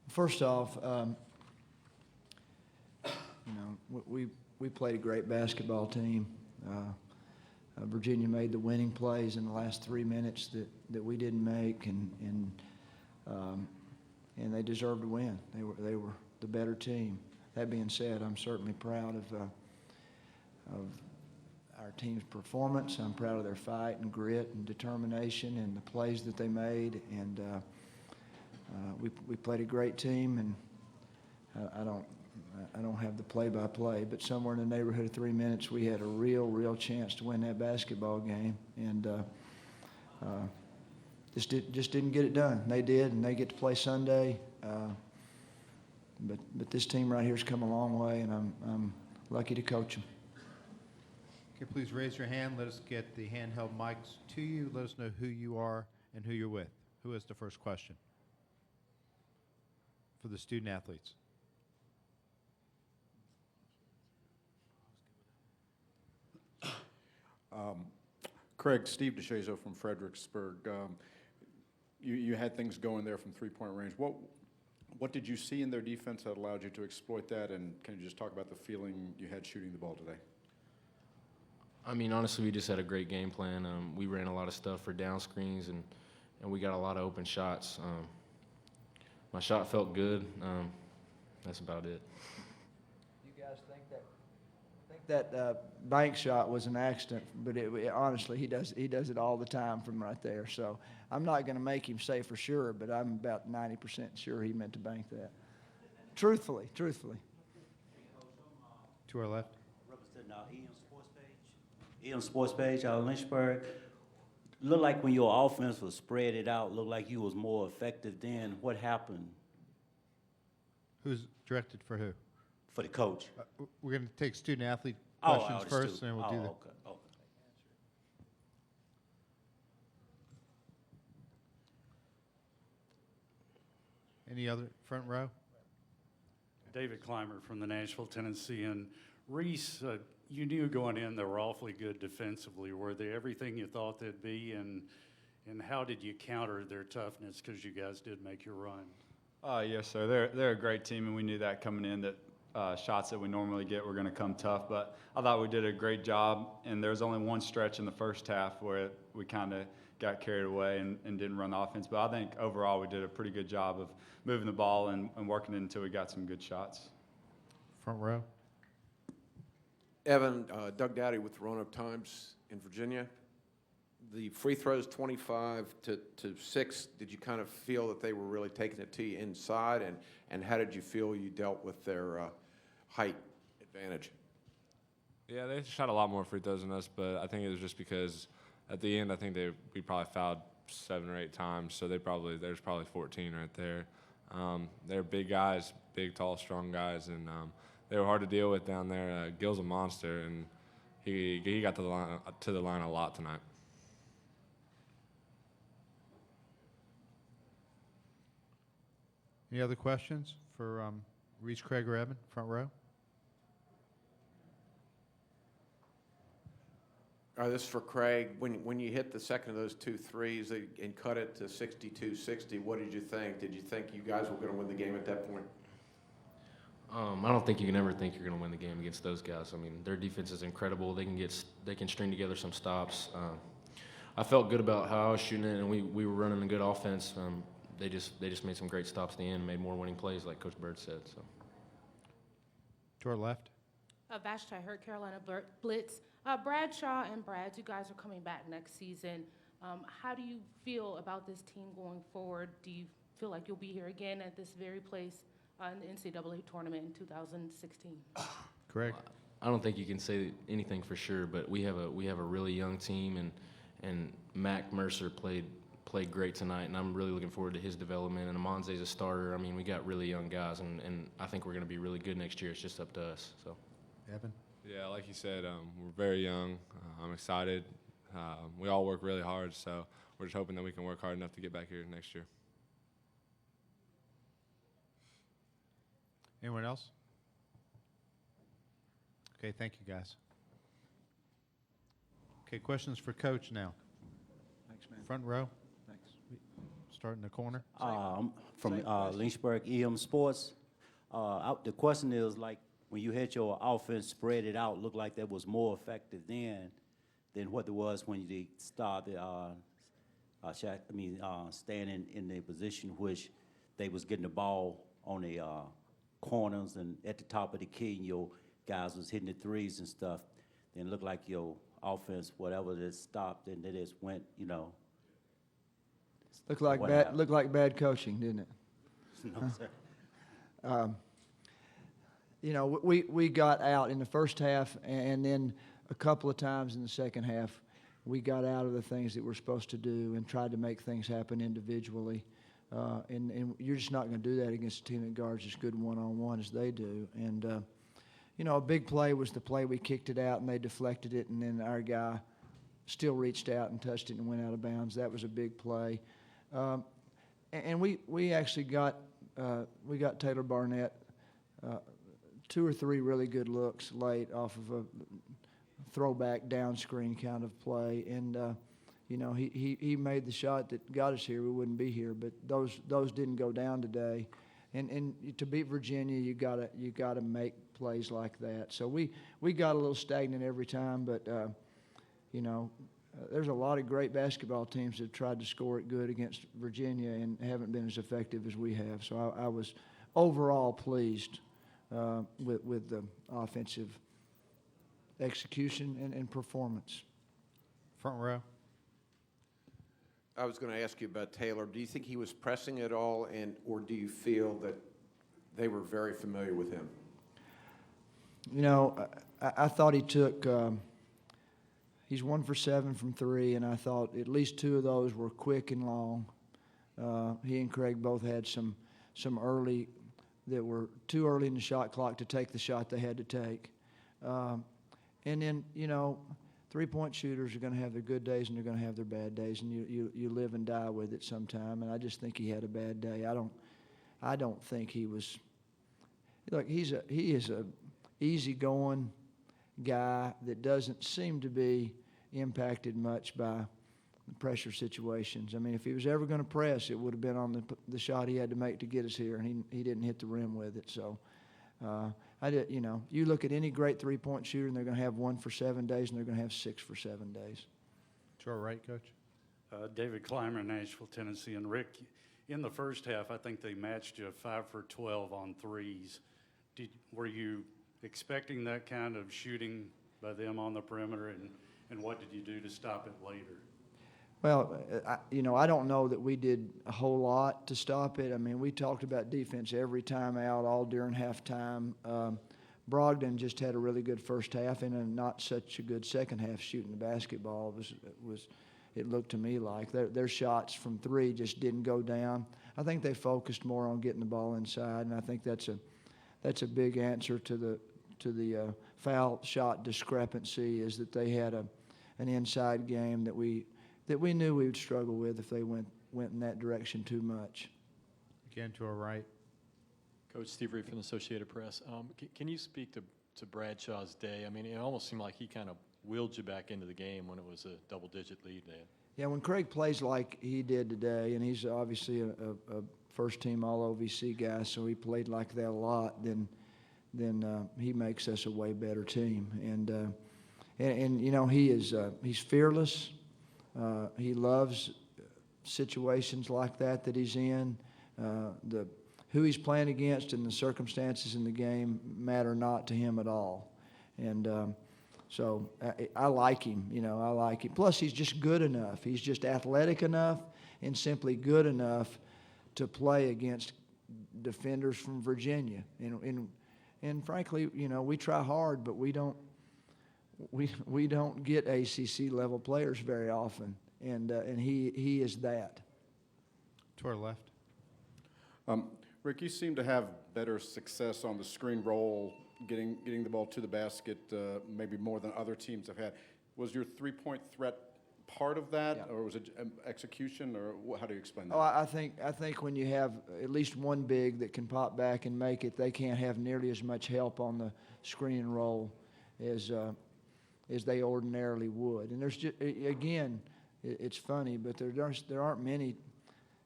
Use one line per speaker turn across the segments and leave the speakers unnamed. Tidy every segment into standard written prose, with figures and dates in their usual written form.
First off, you know, we played a great basketball team. Virginia made the winning plays in the last 3 minutes that we didn't make, and they deserved to win. They were the better team. That being said, I'm certainly proud of our team's performance. I'm proud of their fight and grit and determination and the plays that they made. And we played a great team, and I don't have the play-by-play, but somewhere in the neighborhood of 3 minutes, we had a real chance to win that basketball game, and just didn't get it done. They did, and they get to play Sunday. But this team right here has come a long way, and I'm lucky to coach them.
Okay, please raise your hand. Let us get the handheld mics to you. Let us know who you are and who you're with. Who has the first question for the student athletes?
Craig, Steve DeShazo from Fredericksburg. You had things going there from three-point range. What did you see in their defense that allowed you to exploit that, and can you just talk about the feeling you had shooting the ball today?
I mean, honestly, we just had a great game plan. We ran a lot of stuff for down screens, and we got a lot of open shots. My shot felt good. That's about it.
You guys think that bank shot was an accident, but honestly, he does it all the time from right there. So I'm not going to make him say for sure, but I'm about 90% sure he meant to bank that. Truthfully.
To our left.
Representing our EM Sports Page out of Lynchburg. Looked like when your offense was spread it out, looked like you was more effective then. What happened?
Who's directed for who?
For the coach.
We're going to take student athlete
Oh,
questions
the
first,
student.
and we'll do that.
Okay.
Any other front row?
David Clymer from the Nashville, Tennessee. And Reese, you knew going in they were awfully good defensively. Were they everything you thought they'd be? And how did you counter their toughness? Because you guys did make your run.
Yes, sir. They're a great team, and we knew that coming in that shots that we normally get were going to come tough. But I thought we did a great job, and there was only one stretch in the first half where we kind of got carried away and didn't run the offense. But I think overall we did a pretty good job of moving the ball and working it until we got some good shots.
Front row.
Evan, Doug Dowdy with the Roanoke Times in Virginia. The free throws 25 to 6, did you kind of feel that they were really taking it to you inside? And how did you feel you dealt with their height advantage?
Yeah, they shot a lot more free throws than us, but I think it was just because at the end I think we probably fouled 7 or 8 times, so there's probably 14 right there. They're big guys, big, tall, strong guys, and they were hard to deal with down there. Gil's a monster, and he got to the line a lot tonight.
Any other questions for Reese, Craig, or Evan? Front row.
This is for Craig. When you hit the second of those 2 threes and cut it to 62-60, what did you think? Did you think you guys were going to win the game at that point?
I don't think you can ever think you're going to win the game against those guys. I mean, their defense is incredible. They can string together some stops. I felt good about how I was shooting it, and we were running a good offense. They just made some great stops at the end and made more winning plays, like Coach Bird said. So.
To our left.
Vashti Hurt, Carolina Blitz. Bradshaw and Brad, you guys are coming back next season. How do you feel about this team going forward? Do you feel like you'll be here again at this very place in the NCAA tournament in 2016?
Craig.
I don't think you can say anything for sure, but we have a really young team, and Mac Mercer played great tonight, and I'm really looking forward to his development. And Amonze's a starter. I mean, we got really young guys, and I think we're going to be really good next year. It's just up to us. So.
Evan.
Yeah, like you said, we're very young. I'm excited. We all work really hard, so we're just hoping that we can work hard enough to get back here next year.
Anyone else? Okay, thank you, guys. Okay, questions for Coach now.
Thanks, man.
Front row.
Thanks.
start in the corner.
From Lynchburg EM Sports. The question is, like, when you had your offense spread it out, looked like that was more effective then than what it was when they started standing in the position which they was getting the ball on the corners and at the top of the key, and your guys was hitting the threes and stuff. Then it looked like your offense, whatever, that stopped and they just went,
Looked like
What
bad.
happened?
Looked like bad coaching, didn't it?
No, sir.
We got out in the first half, and then a couple of times in the second half, we got out of the things that we're supposed to do and tried to make things happen individually. And you're just not going to do that against a team that guards as good one-on-one as they do. And, a big play was the play we kicked it out, and they deflected it, and then our guy still reached out and touched it and went out of bounds. That was a big play. And we actually got Taylor Barnett 2 or 3 really good looks late off of a throwback down screen kind of play, and he made the shot that got us here. We wouldn't be here, but those didn't go down today. And to beat Virginia, you gotta make plays like that. So we got a little stagnant every time, but there's a lot of great basketball teams that have tried to score it good against Virginia and haven't been as effective as we have. So I was overall pleased with the offensive execution and performance.
Front row.
I was going to ask you about Taylor. Do you think he was pressing at all, or do you feel that they were very familiar with him?
I thought he took he's 1 for 7 from 3, and I thought at least 2 of those were quick and long. He and Craig both had some early that were too early in the shot clock to take the shot they had to take. And then, three-point shooters are going to have their good days and they're going to have their bad days, and you live and die with it sometime. And I just think he had a bad day. I don't think he was. Look, he is a easygoing guy that doesn't seem to be impacted much by pressure situations. I mean, if he was ever going to press, it would have been on the shot he had to make to get us here, and he didn't hit the rim with it. So, you look at any great three-point shooter, and they're going to have 1 for 7 days, and they're going to have 6 for 7 days.
To our right, Coach.
David Clymer, Nashville, Tennessee. And Rick, in the first half, I think they matched you 5 for 12 on threes. Were you expecting that kind of shooting by them on the perimeter, and what did you do to stop it later?
Well, I don't know that we did a whole lot to stop it. I mean, we talked about defense every time out, all during halftime. Brogdon just had a really good first half and a not such a good second half shooting the basketball. It looked to me like their shots from 3 just didn't go down. I think they focused more on getting the ball inside, and I think that's a big answer to the foul shot discrepancy, is that they had an inside game that we knew we would struggle with if they went in that direction too much.
Again, to our right.
Coach Steve Reed from the Associated Press. Can you speak to Bradshaw's day? I mean, it almost seemed like he kind of willed you back into the game when it was a double-digit lead there.
Yeah, when Craig plays like he did today, and he's obviously a first-team All-OVC guy, so he played like that a lot, then he makes us a way better team. And he's fearless. He loves situations like that he's in. Who he's playing against and the circumstances in the game matter not to him at all. And so I like him, I like him. Plus, he's just good enough. He's just athletic enough and simply good enough to play against defenders from Virginia. And frankly, we try hard, but we don't get ACC level players very often, and he is that.
To our left.
Rick, you seem to have better success on the screen roll, getting the ball to the basket, maybe more than other teams have had. Was your three-point threat part of that,
Yeah.
or was it execution, or how do you explain that?
Oh, I think when you have at least one big that can pop back and make it, they can't have nearly as much help on the screen and roll as they ordinarily would. And there's just, again, it's funny, but there aren't many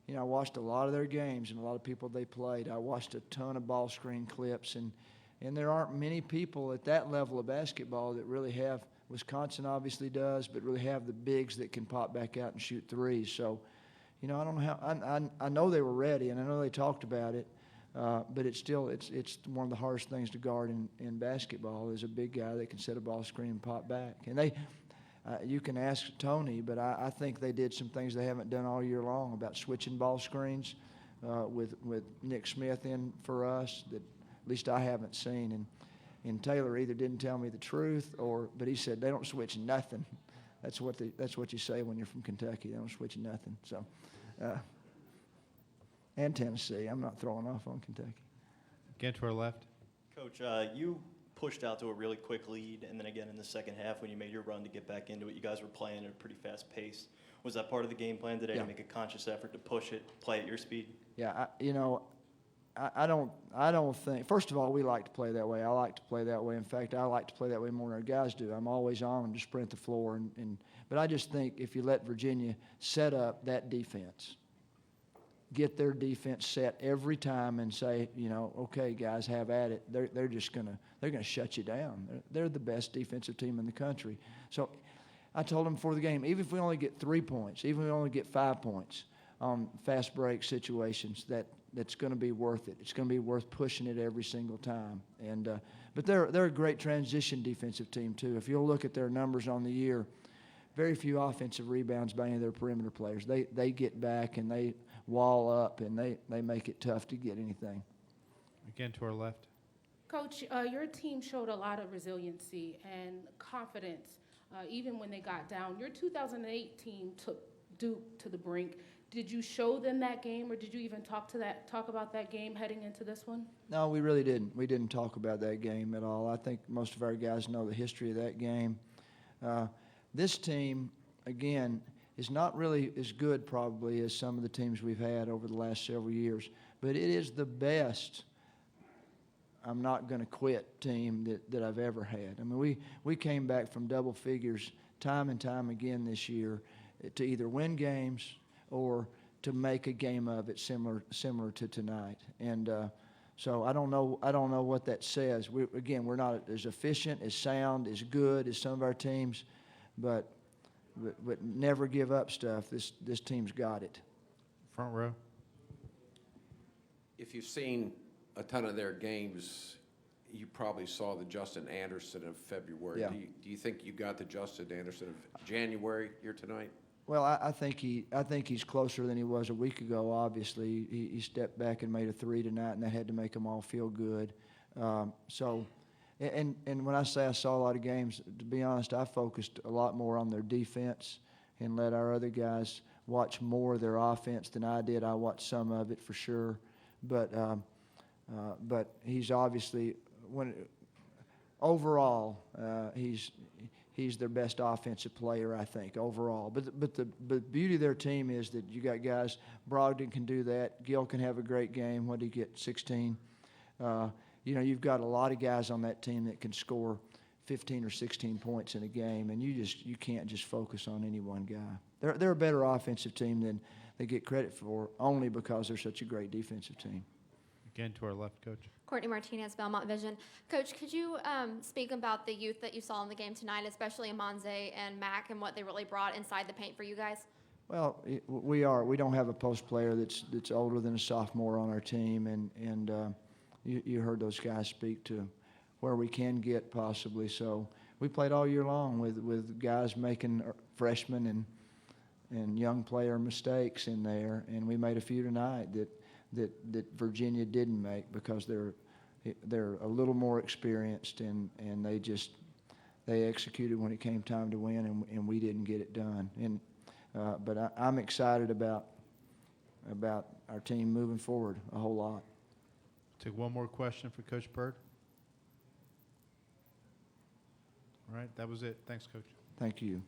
you know, I watched a lot of their games and a lot of people they played. I watched a ton of ball screen clips, and there aren't many people at that level of basketball that really have, Wisconsin obviously does, but really have the bigs that can pop back out and shoot threes. So, you know, I don't know how, I know they were ready, and I know they talked about it, but it's still, it's one of the hardest things to guard in basketball is a big guy that can set a ball screen and pop back. And they, you can ask Tony, but I think they did some things they haven't done all year long about switching ball screens with Nick Smith in for us that at least I haven't seen. And Taylor either didn't tell me the truth but he said they don't switch nothing. That's what you say when you're from Kentucky. They don't switch nothing. So, and Tennessee. I'm not throwing off on Kentucky.
Again to our left.
Coach, you pushed out to a really quick lead, and then again in the second half when you made your run to get back into it, you guys were playing at a pretty fast pace. Was that part of the game plan today to make a conscious effort to push it, play at your speed?
Yeah, I don't think, first of all, we like to play that way. I like to play that way. In fact, I like to play that way more than our guys do. I'm always on them to sprint the floor. But I just think if you let Virginia set up that defense, get their defense set every time and say, you know, okay, guys, have at it, they're just going to shut you down. They're the best defensive team in the country. So I told them before the game, even if we only get 3 points, even if we only get 5 points on fast break situations, that's going to be worth it. It's going to be worth pushing it every single time. But they're a great transition defensive team too. If you'll look at their numbers on the year, very few offensive rebounds by any of their perimeter players. They get back and they wall up and they make it tough to get anything.
Again to our left.
Coach, your team showed a lot of resiliency and confidence even when they got down. Your 2008 team took Duke to the brink. Did you show them that game, or did you even talk about that game heading into this one?
No, we really didn't. We didn't talk about that game at all. I think most of our guys know the history of that game. This team, again, is not really as good probably as some of the teams we've had over the last several years, but it is the best I'm not going to quit team that I've ever had. I mean, we came back from double figures time and time again this year to either win games or to make a game of it similar to tonight. And so I don't know what that says. We're not as efficient, as sound, as good as some of our teams, but never give up stuff. This team's got it.
Front row.
If you've seen a ton of their games, you probably saw the Justin Anderson of February.
Yeah.
Do you think you got the Justin Anderson of January here tonight?
Well, I think he's closer than he was a week ago. Obviously, he stepped back and made a 3 tonight, and that had to make them all feel good. And when I say I saw a lot of games, to be honest, I focused a lot more on their defense and let our other guys watch more of their offense than I did. I watched some of it for sure, but he's obviously overall he's their best offensive player, I think, overall. But the beauty of their team is that you got guys, Brogdon can do that. Gill can have a great game. What did he get, 16? You've got a lot of guys on that team that can score 15 or 16 points in a game, and you can't just focus on any one guy. They're a better offensive team than they get credit for, only because they're such a great defensive team.
Again to our left, Coach.
Courtney Martinez, Belmont Vision. Coach, could you speak about the youth that you saw in the game tonight, especially Amonze and Mack, and what they really brought inside the paint for you guys?
Well, we don't have a post player that's older than a sophomore on our team, and you heard those guys speak to where we can get possibly. So we played all year long with guys making freshmen and young player mistakes in there, and we made a few tonight that Virginia didn't make because they're a little more experienced and they executed when it came time to win, and we didn't get it done. But I'm excited about our team moving forward a whole lot.
Take one more question for Coach Bird. All right, that was it. Thanks, Coach.
Thank you.